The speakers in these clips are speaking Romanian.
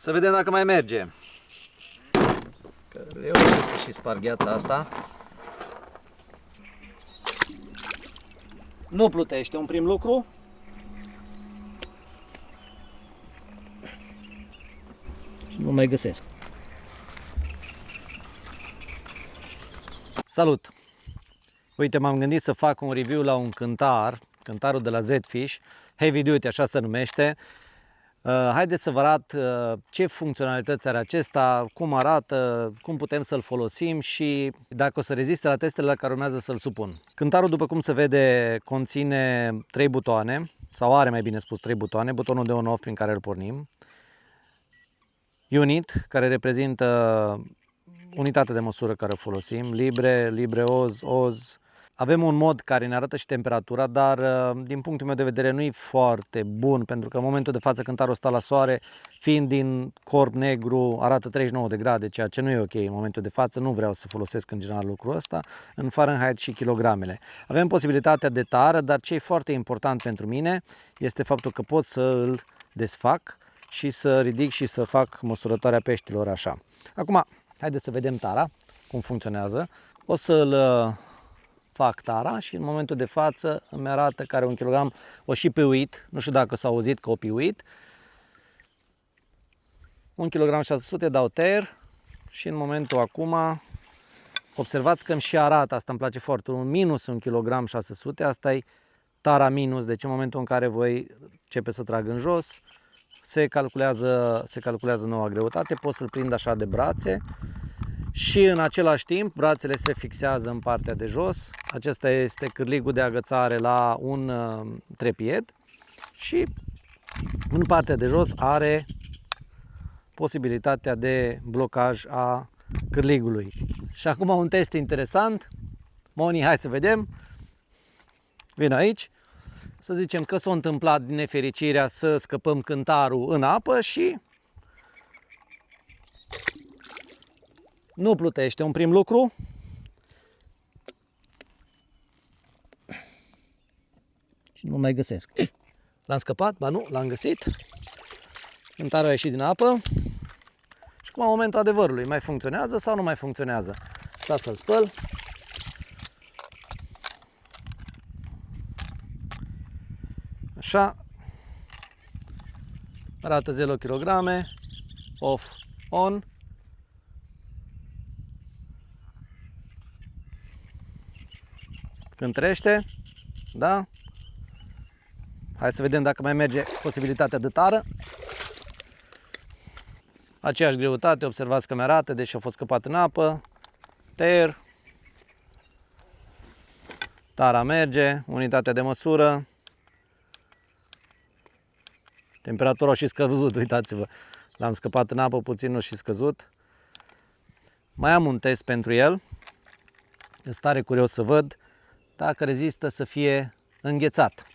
Să vedem dacă mai merge. Că reușesc să și sparg gheața asta. Nu plutește, un prim lucru. Și nu mai găsesc. Salut! Uite, m-am gândit să fac un review la un cântar, cântarul de la Z-Fish, Heavy Duty, așa se numește. Haideți să vă arăt ce funcționalități are acesta, cum arată, cum putem să-l folosim și dacă o să reziste la testele la care urmează să-l supun. Cântarul, după cum se vede, conține 3 butoane, sau are, mai bine spus, 3 butoane. Butonul de on-off prin care îl pornim. Unit, care reprezintă unitatea de măsură care o folosim, Libre, LibreOz, Oz. Avem un mod care ne arată și temperatura, dar din punctul meu de vedere nu e foarte bun, pentru că în momentul de față cântarul stă la soare, fiind din corp negru, arată 39 de grade, ceea ce nu e ok în momentul de față, nu vreau să folosesc în general lucrul ăsta, în Fahrenheit și kilogramele. Avem posibilitatea de tară, dar ce e foarte important pentru mine este faptul că pot să îl desfac și să ridic și să fac măsurătoarea peștilor așa. Acum, haideți să vedem tara, cum funcționează. O să-l fac tara și în momentul de față îmi arată că are 1 kg, o și piuit, nu știu dacă s-a auzit că o piuit. 1 kg 600, dau ter și în momentul acum, observați că îmi și arată, asta îmi place foarte mult, minus 1 kg 600, asta e tara minus, deci în momentul în care voi începe să trag în jos, se calculează noua greutate, pot să-l prind așa de brațe. Și în același timp, brațele se fixează în partea de jos. Acesta este cârligul de agățare la un trepied. Și în partea de jos are posibilitatea de blocaj a cârligului. Și acum un test interesant. Moni, hai să vedem. Vin aici. Să zicem că s-a întâmplat din nefericirea să scăpăm cântarul în apă și nu plutește, un prim lucru. Și nu mai găsesc. L-am scăpat? Ba nu, l-am găsit. Cântarul a ieșit din apă. Și acum, în momentul adevărului, mai funcționează sau nu mai funcționează? Stați să-l spăl. Așa. Arată 0 kg. Off, on. Cântărește, da? Hai să vedem dacă mai merge posibilitatea de tară. Aceeași greutate, observați că mi-arată, deși a fost scăpat în apă. Ter. Tara merge, unitatea de măsură. Temperatura a și scăzut, uitați-vă. L-am scăpat în apă, puțin a și scăzut. Mai am un test pentru el. Sunt tare curios să văd dacă rezistă să fie înghețat.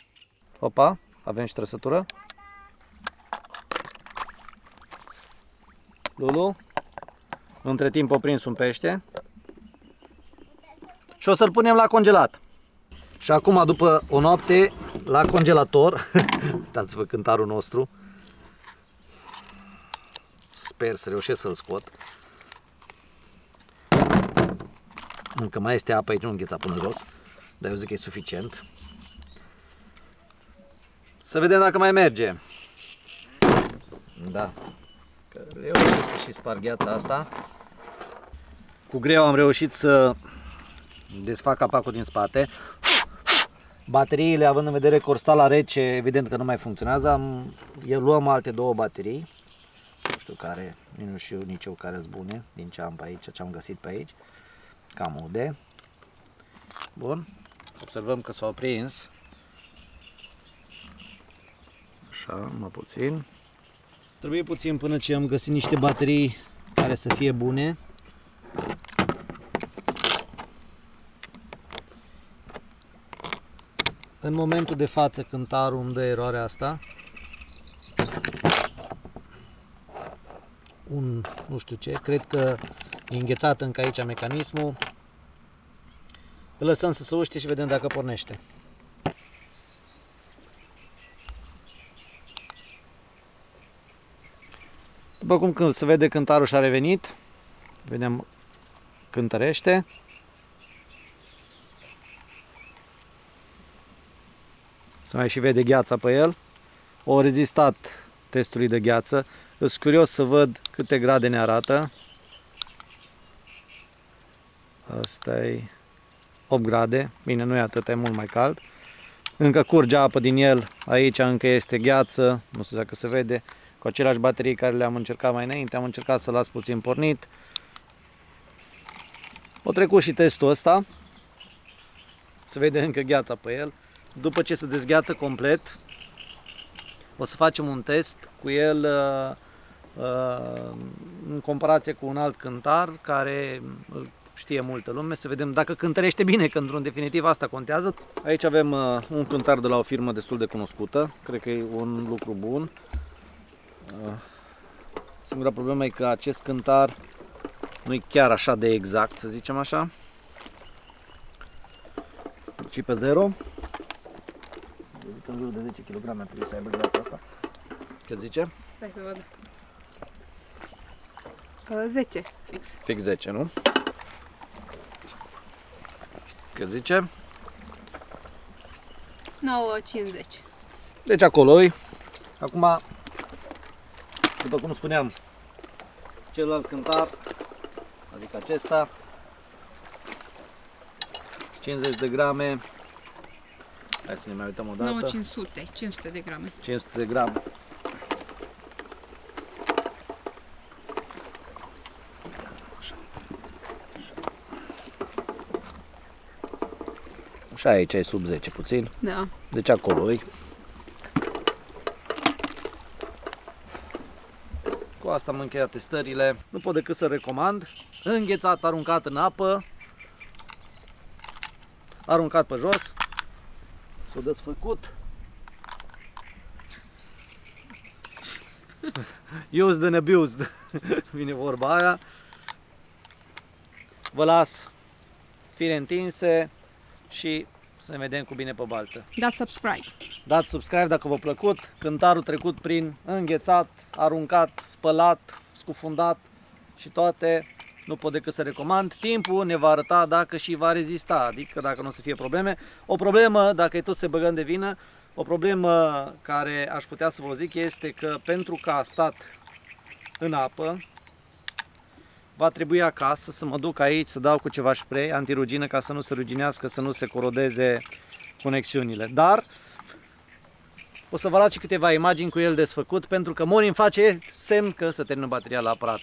Opa, avem și trăsătură. Lulu. Între timp a prins un pește. Și o să-l punem la congelat. Și acum, după o noapte, la congelator. Uitați-vă cântarul nostru. Sper să reușesc să-l scot. Încă mai este apă aici, nu îngheța până jos. Dar eu zic că e suficient. Să vedem dacă mai merge. Da. Că reușesc să și sparg gheața asta. Cu greu am reușit să desfac capacul din spate. Bateriile, având în vedere că or sta la rece, evident că nu mai funcționează. Luăm alte 2 baterii. Nu știu care, nu știu nici eu care sunt bune din ce am pe aici, ce am găsit pe aici. Cam ude. Bun. Observăm că s-au prins. Așa, mai puțin. Trebuie puțin până ce am găsit niște baterii care să fie bune. În momentul de față cântarul îmi dă eroarea asta. Nu știu ce, cred că e înghețat încă aici mecanismul. Îl lăsăm să se uște și vedem dacă pornește. După cum se vede, cântarul și-a revenit. Vedem, cântărește. Se mai și vede gheața pe el. O rezistat testului de gheață. Sunt curios să văd câte grade ne arată. Asta e 8 grade. Bine, nu e atât, e mult mai cald. Încă curge apă din el. Aici încă este gheață. Nu știu dacă se vede. Cu aceleași baterii care le-am încercat mai înainte. Am încercat să las puțin pornit. O trecut și testul ăsta. Se vede încă gheața pe el. După ce se dezgheață complet, o să facem un test cu el în comparație cu un alt cântar care îl știe multă lume, să vedem dacă cântărește bine, că în definitiv asta contează. Aici avem un cântar de la o firmă destul de cunoscută, cred că e un lucru bun. Singura problemă e că acest cântar nu e chiar așa de exact, să zicem așa. Și pe 0. Zic în jur de 10 kg trebuie să aibă greata asta. Cât zice? Stai să văd. 10, fix. Fix 10, nu? Cât zice? 9,50. Deci acolo e. Acum, după cum spuneam, celălalt cântar, adică acesta, 50 de grame. Hai să ne mai uităm o dată. 9,500, 500 de grame. 500 de grame. Și aici e sub 10 puțin. Da. Deci acolo e. Cu asta am încheiat testările. Nu pot decât să recomand. Înghețat, aruncat în apă. Aruncat pe jos. S-o desfăcut. Used and abused. Vine vorba aia. Vă las fire întinse și să ne vedem cu bine pe baltă. Dați subscribe. Dați subscribe dacă v-a plăcut. Cântarul trecut prin înghețat, aruncat, spălat, scufundat și toate. Nu pot decât să recomand. Timpul ne va arăta dacă și va rezista, adică dacă nu o să fie probleme. O problemă, dacă e tot se băgăm de vină, o problemă care aș putea să vă zic este că pentru că a stat în apă, va trebui acasă să mă duc aici să dau cu ceva spray antirugină ca să nu se ruginească, să nu se corodeze conexiunile. Dar o să vă arăt și câteva imagini cu el desfăcut, pentru că Morin face semn că se termină bateria la aparat.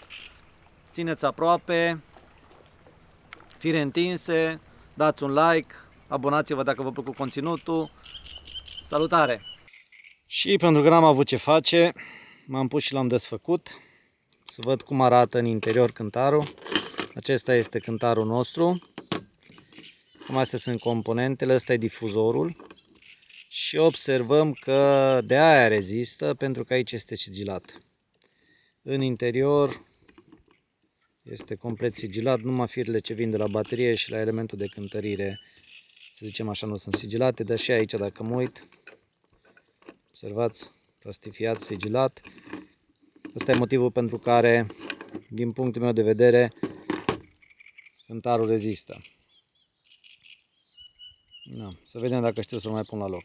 Țineți aproape, fire întinse, dați un like, abonați-vă dacă vă plăcut conținutul. Salutare! Și pentru că n-am avut ce face, m-am pus și l-am desfăcut. Să văd cum arată în interior cântarul. Acesta este cântarul nostru. Cam astea sunt componentele, ăsta e difuzorul. Și observăm că de aia rezistă, pentru că aici este sigilat. În interior este complet sigilat, numai firele ce vin de la baterie și la elementul de cântărire, să zicem așa, nu sunt sigilate, dar și aici, dacă mă uit, observați, plastifiat, sigilat. Ăsta e motivul pentru care, din punctul meu de vedere, cântarul rezistă. Da, să vedem dacă știu să-l mai pun la loc.